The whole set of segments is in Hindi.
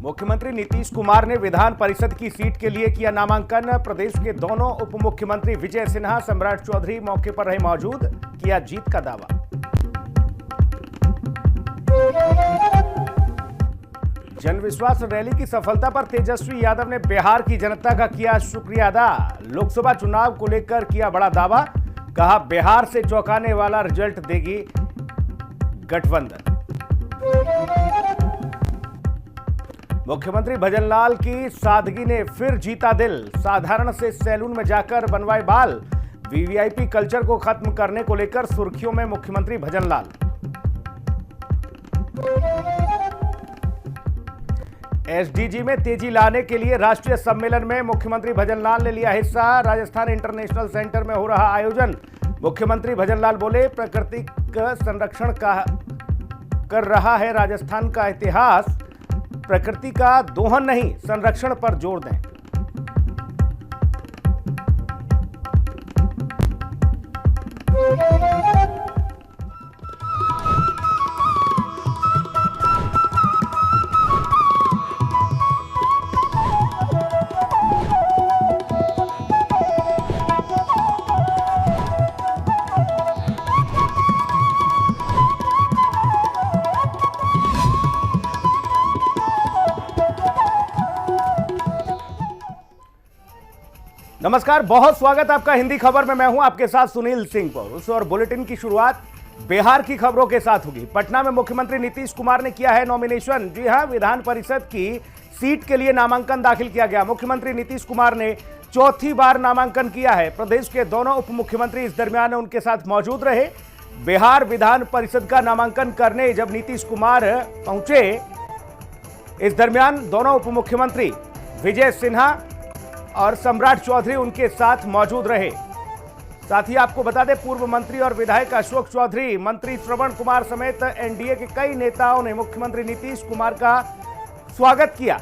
मुख्यमंत्री नीतीश कुमार ने विधान परिषद की सीट के लिए किया नामांकन। प्रदेश के दोनों उप मुख्यमंत्री विजय सिन्हा, सम्राट चौधरी मौके पर रहे मौजूद, किया जीत का दावा। जनविश्वास रैली की सफलता पर तेजस्वी यादव ने बिहार की जनता का किया शुक्रिया अदा। लोकसभा चुनाव को लेकर किया बड़ा दावा, कहा बिहार से चौंकाने वाला रिजल्ट देगी गठबंधन। मुख्यमंत्री भजनलाल की सादगी ने फिर जीता दिल, साधारण से सैलून में जाकर बनवाए बाल। वीवीआईपी कल्चर को खत्म करने को लेकर सुर्खियों में मुख्यमंत्री भजनलाल। एसडीजी में तेजी लाने के लिए राष्ट्रीय सम्मेलन में मुख्यमंत्री भजनलाल ने लिया हिस्सा। राजस्थान इंटरनेशनल सेंटर में हो रहा आयोजन। मुख्यमंत्री भजनलाल बोले, प्राकृतिक संरक्षण का कर रहा है राजस्थान का इतिहास। प्रकृति का दोहन नहीं, संरक्षण पर जोर दें। नमस्कार, बहुत स्वागत आपका हिंदी खबर में। मैं हूं आपके साथ सुनील सिंह और बुलेटिन की शुरुआत बिहार की खबरों के साथ होगी। पटना में मुख्यमंत्री नीतीश कुमार ने किया है नॉमिनेशन। जी हां, विधान परिषद की सीट के लिए नामांकन दाखिल किया गया। मुख्यमंत्री नीतीश कुमार ने चौथी बार नामांकन किया है। प्रदेश के दोनों उप मुख्यमंत्री इस दरमियान उनके साथ मौजूद रहे। बिहार विधान परिषद का नामांकन करने जब नीतीश कुमार पहुंचे, इस दरमियान दोनों उप मुख्यमंत्री विजय सिन्हा और सम्राट चौधरी उनके साथ मौजूद रहे। साथ ही आपको बता दें, पूर्व मंत्री और विधायक अशोक चौधरी, मंत्री श्रवण कुमार समेत एनडीए के कई नेताओं ने मुख्यमंत्री नीतीश कुमार का स्वागत किया।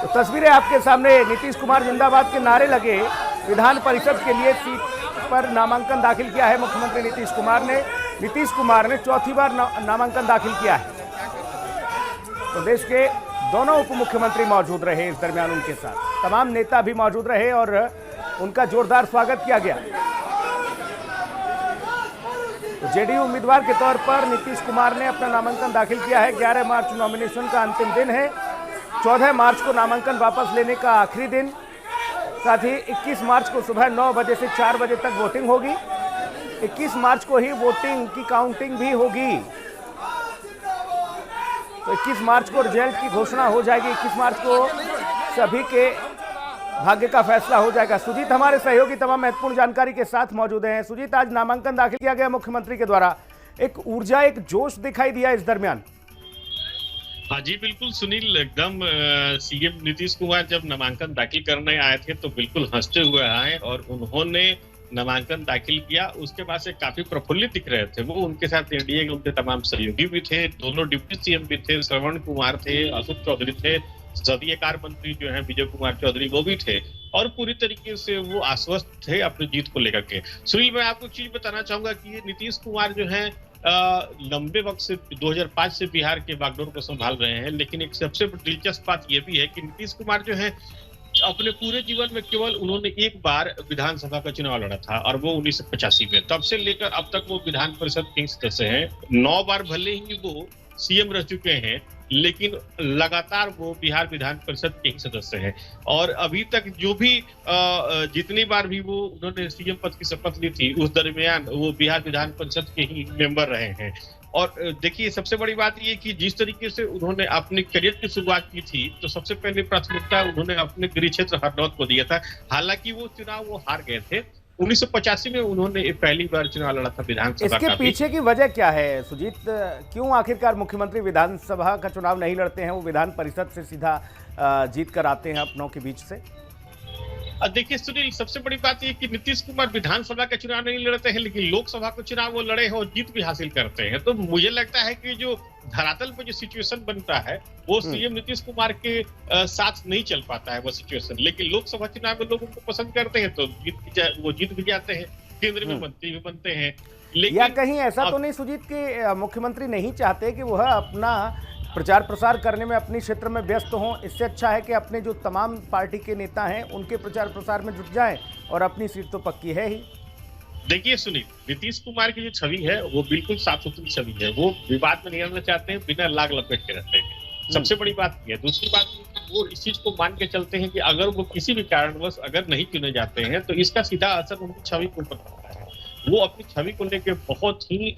तो तस्वीरें आपके सामने। नीतीश कुमार जिंदाबाद के नारे लगे। विधान परिषद के लिए सीट पर नामांकन दाखिल किया है मुख्यमंत्री नीतीश कुमार ने चौथी बार नामांकन दाखिल किया है। प्रदेश के दोनों उप मुख्यमंत्री मौजूद रहे। इस दरमियान उनके साथ तमाम नेता भी मौजूद रहे और उनका जोरदार स्वागत किया गया। तो जेडीयू उम्मीदवार के तौर पर नीतीश कुमार ने अपना नामांकन दाखिल किया है। 11 मार्च नॉमिनेशन का अंतिम दिन है। 14 मार्च को नामांकन वापस लेने का आखिरी दिन। साथ ही 21 मार्च को सुबह 9 बजे से 4 बजे तक वोटिंग होगी। 21 मार्च को ही वोटिंग की काउंटिंग भी होगी। तो 21 मार्च को रिजल्ट की घोषणा हो जाएगी। 21 मार्च को सभी के भाग्य का फैसला हो जाएगा। सुजीत हमारे सहयोगी तमाम महत्वपूर्ण जानकारी के साथ मौजूद हैं। सुजीत, आज नामांकन दाखिल किया गया मुख्यमंत्री के द्वारा, एक ऊर्जा, एक जोश दिखाई दिया इस दरमियान। हाँ जी, बिल्कुल सुनील, एकदम सीएम नीतीश कुमार जब नामांकन दाखिल करने आए थे तो बिल्कुल हंसते हुए आए और उन्होंने नामांकन दाखिल किया। उसके बाद से काफी प्रफुल्लित दिख रहे थे वो। उनके साथ एनडीए के उनके तमाम सहयोगी भी थे, दोनों डिप्टी सीएम भी थे, श्रवण कुमार थे, अशोक चौधरी थे, संसदीय कार्य मंत्री जो है विजय कुमार चौधरी वो भी थे और पूरी तरीके से वो आश्वस्त थे अपनी जीत को लेकर के। सुनील, मैं आपको चीज बताना चाहूंगा कि नीतीश कुमार जो है लंबे वक्त से 2005 से बिहार के बागडोर को संभाल रहे हैं, लेकिन एक सबसे दिलचस्प बात यह भी है कि नीतीश कुमार जो है अपने पूरे जीवन में केवल उन्होंने एक बार विधानसभा का चुनाव लड़ा था और वो 1985 में। तब से लेकर अब तक वो विधान परिषद के सदस्य हैं। 9 बार भले ही वो सीएम रह चुके हैं, लेकिन लगातार वो बिहार विधान परिषद के ही सदस्य हैं और अभी तक जो भी जितनी बार भी वो उन्होंने सीएम पद की शपथ ली थी, उस दरमियान वो बिहार विधान परिषद के ही मेंबर रहे हैं। और देखिए, सबसे बड़ी बात ये कि जिस तरीके से उन्होंने अपने करियर की शुरुआत की थी, तो सबसे पहले प्राथमिकता उन्होंने अपने गृह क्षेत्र हरनौत को दिया था। हालांकि वो चुनाव वो हार गए थे। 1985 में उन्होंने पहली बार चुनाव लड़ा था विधानसभा का। इसके पीछे की वजह क्या है सुजीत? क्यों आखिरकार मुख्यमंत्री विधानसभा का चुनाव नहीं लड़ते हैं, वो विधान परिषद से सीधा जीत कर आते हैं अपनों के बीच से? देखिए सुनील, सबसे बड़ी बात ये कि नीतीश कुमार विधानसभा का चुनाव नहीं लड़ते हैं, लेकिन लोकसभा का चुनाव वो लड़े हैं और जीत भी हासिल करते हैं। तो मुझे लगता है कि जो धरातल पर जो सिचुएशन बनता है वो सीएम नीतीश कुमार के साथ नहीं चल पाता है वो सिचुएशन। लेकिन लोकसभा चुनाव में लोग उनको पसंद करते हैं तो वो जीत भी जाते हैं, केंद्र में मंत्री भी बनते हैं। लेकिन या कहीं ऐसा तो नहीं सुजीत कि मुख्यमंत्री नहीं चाहते कि वह अपना प्रचार प्रसार करने में अपने क्षेत्र में व्यस्त हों? इससे अच्छा है कि अपने जो तमाम पार्टी के नेता हैं उनके प्रचार प्रसार में जुट जाएं और अपनी सीट तो पक्की है ही। देखिए सुनील, नीतीश कुमार की जो छवि है वो बिल्कुल साफ सुथरी छवि है। वो विवाद में नहीं रहना चाहते हैं, बिना लाग लपेट के रहते हैं। सबसे बड़ी बात यह है। दूसरी बात ये कि वो इस चीज को मान के चलते हैं कि अगर वो किसी भी कारणवश अगर नहीं चुने जाते हैं तो इसका सीधा असर उनकी छवि के ऊपर पड़ता है। वो अपनी छवि को लेकर बहुत ही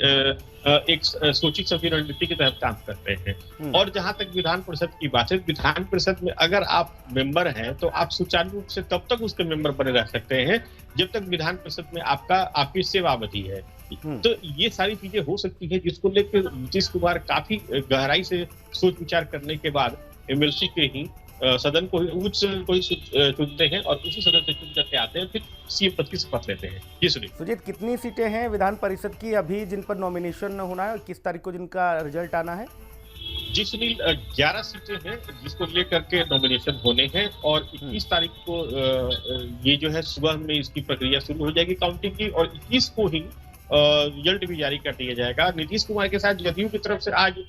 एक सोची समझी रणनीति के तहत काम करते हैं। और जहां तक विधान परिषद की बात है, विधान परिषद में अगर आप मेंबर हैं तो आप सुचारू रूप से तब तक उसके मेंबर बने रह सकते हैं जब तक विधान परिषद में आपकी सेवावधि है। तो ये सारी चीजें हो सकती है जिसको लेकर नीतीश कुमार काफी गहराई से सोच विचार करने के बाद एमएलसी के ही सदन को उच्च को ही चुनते हैं और उसी सदन से चुन करके आते हैं, फिर सीएम पद की शपथ लेते हैं। जी सुनील। सुजीत, कितनी सीटें हैं विधान परिषद की अभी जिन पर नॉमिनेशन होना है और किस तारीख को जिनका रिजल्ट आना है? जी सुनील, 11 सीटें हैं जिसको लेकर के नॉमिनेशन होने हैं और 21 तारीख को ये जो है सुबह में इसकी प्रक्रिया शुरू हो जाएगी काउंटिंग की और 21 को ही रिजल्ट भी जारी कर दिया जाएगा। नीतीश कुमार के साथ जदयू की तरफ से आज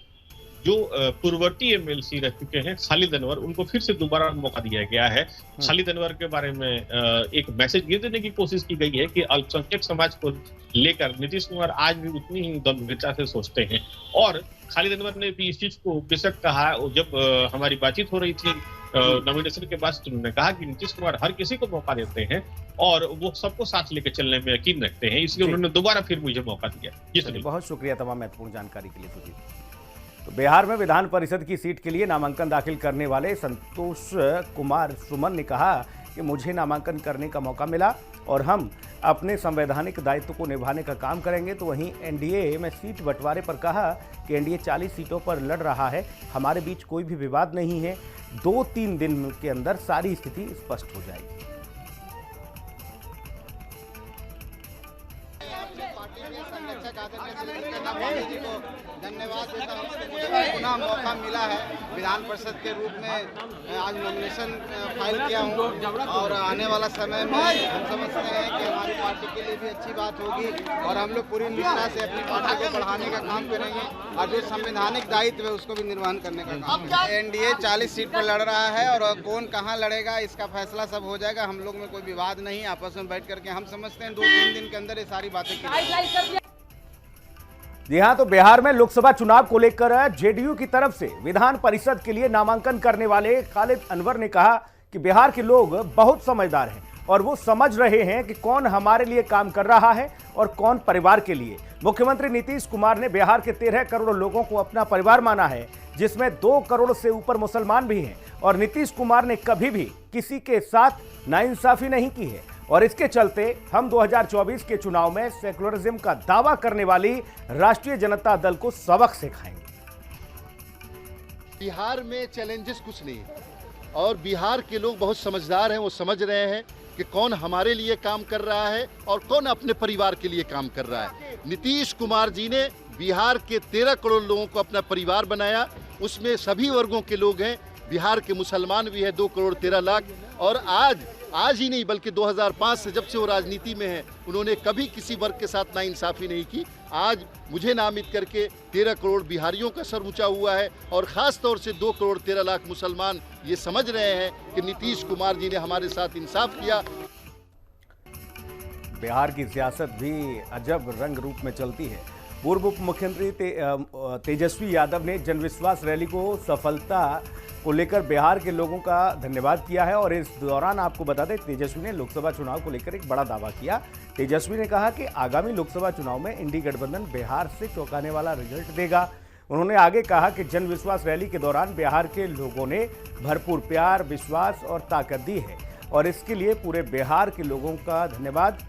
जो पूर्ववर्ती एमएलसी रह चुके हैं खालिद अनवर, उनको फिर से दोबारा मौका दिया गया है। खालिद अनवर के बारे में एक मैसेज ये देने की कोशिश की गई है कि अल्पसंख्यक समाज को लेकर नीतीश कुमार आज भी उतनी ही गंभीरता से सोचते हैं। और खालिद अनवर ने भी इस चीज को बेशक कहा, जब हमारी बातचीत हो रही थी नॉमिनेशन के बाद, उन्होंने कहा कि नीतीश कुमार हर किसी को मौका देते हैं और वो सबको साथ लेकर चलने में यकीन रखते हैं, इसलिए उन्होंने दोबारा फिर मुझे मौका दिया। बहुत शुक्रिया तमाम महत्वपूर्ण जानकारी के लिए सुजीत। तो बिहार में विधान परिषद की सीट के लिए नामांकन दाखिल करने वाले संतोष कुमार सुमन ने कहा कि मुझे नामांकन करने का मौका मिला और हम अपने संवैधानिक दायित्व को निभाने का काम करेंगे। तो वहीं एनडीए में सीट बंटवारे पर कहा कि एनडीए 40 सीटों पर लड़ रहा है, हमारे बीच कोई भी विवाद नहीं है, 2-3 दिन के अंदर सारी स्थिति स्पष्ट हो जाएगी। धन्यवाद देता हूँ कि मुझे पुनः मौका मिला है विधान परिषद के रूप में। आज नॉमिनेशन फाइल किया हूँ और आने वाला समय में हम समझते हैं कि हमारी पार्टी के लिए भी अच्छी बात होगी और हम लोग पूरी निष्ठा से अपनी पार्टी को बढ़ाने का काम करेंगे और जो संवैधानिक दायित्व है उसको भी निर्वहन करने का काम करेंगे। एनडीए 40 सीट पर लड़ रहा है और कौन कहाँ लड़ेगा इसका फैसला सब हो जाएगा। हम लोग में कोई विवाद नहीं, आपस में बैठ करके हम समझते हैं 2-3 दिन के अंदर ये सारी बातें की। जी हां, तो बिहार में लोकसभा चुनाव को लेकर जेडीयू की तरफ से विधान परिषद के लिए नामांकन करने वाले खालिद अनवर ने कहा कि बिहार के लोग बहुत समझदार हैं और वो समझ रहे हैं कि कौन हमारे लिए काम कर रहा है और कौन परिवार के लिए। मुख्यमंत्री नीतीश कुमार ने बिहार के 13 करोड़ लोगों को अपना परिवार माना है, जिसमें 2 करोड़ से ऊपर मुसलमान भी हैं और नीतीश कुमार ने कभी भी किसी के साथ नाइंसाफी नहीं की है और इसके चलते हम 2024 के चुनाव में सेकुलरिज्म का दावा करने वाली राष्ट्रीय जनता दल को सबक सिखाएंगे। बिहार में चैलेंजेस कुछ नहीं है और बिहार के लोग बहुत समझदार हैं। वो समझ रहे हैं कि कौन हमारे लिए काम कर रहा है और कौन अपने परिवार के लिए काम कर रहा है। नीतीश कुमार जी ने बिहार के 13 करोड़ लोगों को अपना परिवार बनाया, उसमें सभी वर्गों के लोग हैं। बिहार के मुसलमान भी है 2 करोड़ 13 लाख और आज ही नहीं बल्कि 2005 से जब से वो राजनीति में है उन्होंने कभी किसी वर्ग के साथ नाइंसाफी नहीं की। आज मुझे नामित करके 13 करोड़ बिहारियों का सर ऊंचा हुआ है और ख़ास तौर से 2 करोड़ 13 लाख मुसलमान ये समझ रहे हैं कि नीतीश कुमार जी ने हमारे साथ इंसाफ किया। बिहार की सियासत भी अजब रंग रूप में चलती है। पूर्व उप मुख्यमंत्री तेजस्वी यादव ने जनविश्वास रैली को सफलता को लेकर बिहार के लोगों का धन्यवाद किया है और इस दौरान आपको बता दें तेजस्वी ने लोकसभा चुनाव को लेकर एक बड़ा दावा किया। तेजस्वी ने कहा कि आगामी लोकसभा चुनाव में इंडी गठबंधन बिहार से चौंकाने वाला रिजल्ट देगा। उन्होंने आगे कहा कि जन विश्वास रैली के दौरान बिहार के लोगों ने भरपूर प्यार, विश्वास और ताकत दी है और इसके लिए पूरे बिहार के लोगों का धन्यवाद।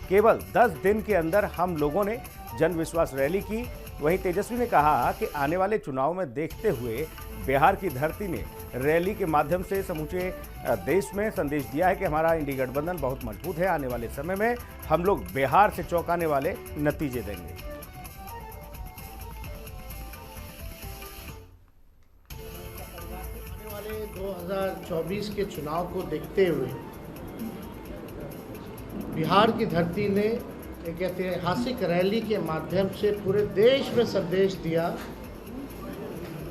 केवल 10 दिन के अंदर हम लोगों ने जन विश्वास रैली की। वहीं तेजस्वी ने कहा कि आने वाले चुनाव में देखते हुए बिहार की धरती ने रैली के माध्यम से समूचे देश में संदेश दिया है कि हमारा इंडी गठबंधन बहुत मजबूत है। आने वाले समय में हम लोग बिहार से चौंकाने वाले नतीजे देंगे। आने वाले 2024 के चुनाव को देखते हुए बिहार की धरती ने एक ऐतिहासिक रैली के माध्यम से पूरे देश में संदेश दिया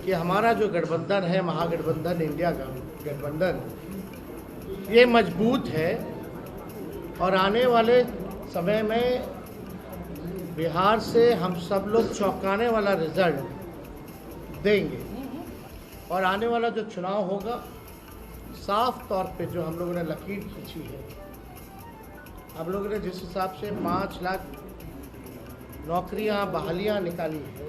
कि हमारा जो गठबंधन है, महागठबंधन, इंडिया गठबंधन, ये मजबूत है और आने वाले समय में बिहार से हम सब लोग चौंकाने वाला रिजल्ट देंगे। और आने वाला जो चुनाव होगा, साफ तौर पे जो हम लोगों ने लकीर खींची है, हम लोगों ने जिस हिसाब से 5 लाख नौकरियां, बहालियां निकाली है,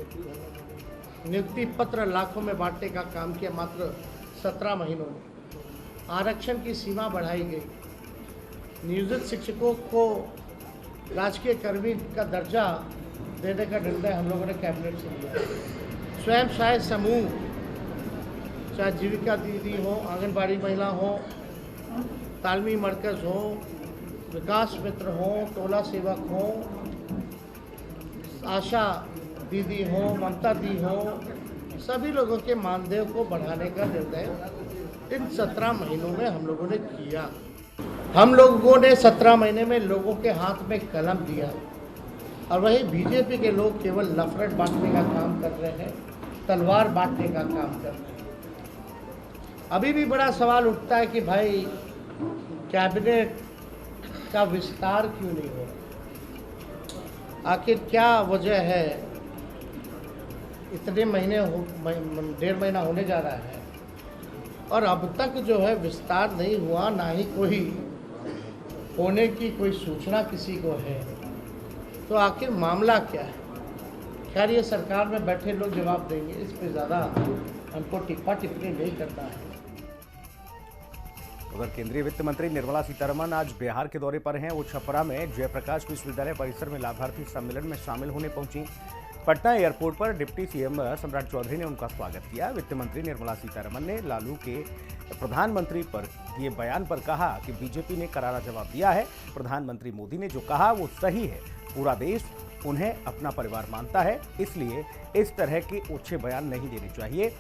नियुक्ति पत्र लाखों में बांटने का काम किया मात्र 17 महीनों में, आरक्षण की सीमा बढ़ाई गई, नियोजित शिक्षकों को राजकीय कर्मी का दर्जा देने का निर्णय हम लोगों ने कैबिनेट से लिया, स्वयं सहायता समूह, चाहे जीविका दीदी हो, आंगनबाड़ी महिला हो, तालमी मरकज़ हो, विकास मित्र हो, टोला सेवक हो, आशा दीदी हो, ममता दी हो, सभी लोगों के मानदेय को बढ़ाने का निर्णय इन 17 महीनों में हम लोगों ने किया। हम लोगों ने 17 महीने में लोगों के हाथ में कलम दिया और वही बीजेपी के लोग केवल नफरत बांटने का काम कर रहे हैं, तलवार बांटने का काम कर रहे हैं। अभी भी बड़ा सवाल उठता है कि भाई कैबिनेट का विस्तार क्यों नहीं हो रहा, आखिर क्या वजह है? इतने महीने 1.5 महीना होने जा रहा है और अब तक जो है विस्तार नहीं हुआ, ना ही कोई होने की कोई सूचना किसी को है। तो आखिर मामला क्या है? खैर, ये सरकार में बैठे लोग जवाब देंगे, इस पे ज़्यादा हमको टिप्पा टिप्पणी नहीं करना है। उधर केंद्रीय वित्त मंत्री निर्मला सीतारमण आज बिहार के दौरे पर हैं। वो छपरा में जयप्रकाश विश्वविद्यालय परिसर में लाभार्थी सम्मेलन में शामिल होने पहुंची। पटना एयरपोर्ट पर डिप्टी सीएम सम्राट चौधरी ने उनका स्वागत किया। वित्त मंत्री निर्मला सीतारमण ने लालू के प्रधानमंत्री पर दिए बयान पर कहा कि बीजेपी ने करारा जवाब दिया है। प्रधानमंत्री मोदी ने जो कहा वो सही है। पूरा देश उन्हें अपना परिवार मानता है, इसलिए इस तरह के ओछे बयान नहीं देने चाहिए,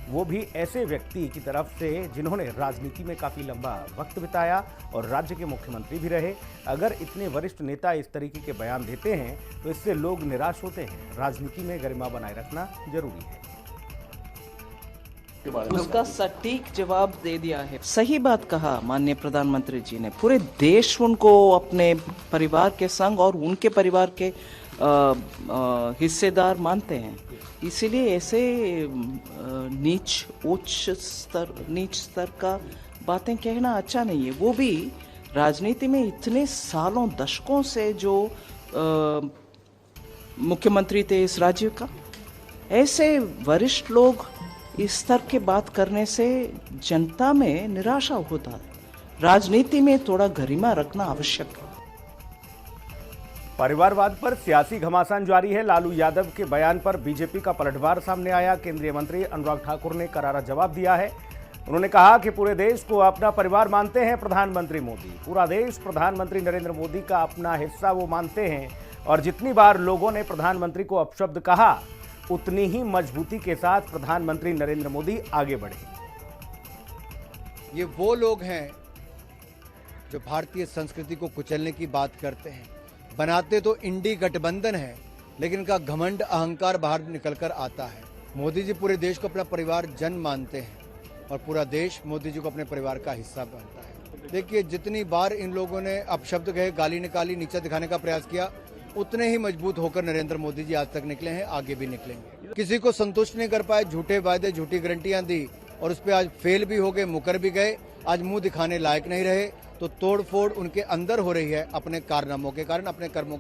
वो भी ऐसे व्यक्ति की तरफ से जिन्होंने राजनीति में काफ़ी लंबा वक्त बिताया और राज्य के मुख्यमंत्री भी रहे। अगर इतने वरिष्ठ नेता इस तरीके के बयान देते हैं तो इससे लोग निराश होते हैं। राजनीति में गरिमा बनाए रखना जरूरी है। उसका सटीक जवाब दे दिया है। सही बात कहा माननीय प्रधानमंत्री जी ने। पूरे देश उनको अपने परिवार के संग और उनके परिवार के हिस्सेदार मानते हैं, इसीलिए ऐसे नीच स्तर का बातें कहना अच्छा नहीं है। वो भी राजनीति में इतने सालों, दशकों से जो मुख्यमंत्री थे इस राज्य का, ऐसे वरिष्ठ लोग इस स्तर के बात करने से जनता में निराशा होता है। राजनीति में थोड़ा गरिमा रखना आवश्यक है। परिवारवाद पर सियासी घमासान जारी है। लालू यादव के बयान पर बीजेपी का पलटवार सामने आया। केंद्रीय मंत्री अनुराग ठाकुर ने करारा जवाब दिया है। उन्होंने कहा कि पूरे देश को अपना परिवार मानते हैं प्रधानमंत्री मोदी। पूरा देश प्रधानमंत्री नरेंद्र मोदी का अपना हिस्सा वो मानते हैं और जितनी बार लोगों ने प्रधानमंत्री को अपशब्द कहा, उतनी ही मजबूती के साथ प्रधानमंत्री नरेंद्र मोदी आगे बढ़े। ये वो लोग हैं जो भारतीय संस्कृति को कुचलने की बात करते हैं। बनाते तो इंडी गठबंधन है, लेकिन इनका घमंड, अहंकार बाहर निकलकर आता है। मोदी जी पूरे देश को अपना परिवार जन मानते हैं और पूरा देश मोदी जी को अपने परिवार का हिस्सा मानता है। देखिए, जितनी बार इन लोगों ने अपशब्द कहे, गाली निकाली, नीचा दिखाने का प्रयास किया, उतने ही मजबूत होकर नरेंद्र मोदी जी आज तक निकले हैं, आगे भी निकलेंगे। किसी को संतुष्ट नहीं कर पाए, झूठे वायदे, झूठी गारंटियां दी और उस पर आज फेल भी हो गए, मुकर भी गए, आज मुंह दिखाने लायक नहीं रहे। तो तोड़फोड़ उनके अंदर हो रही है अपने कारनामों के कारण, अपने कर्मों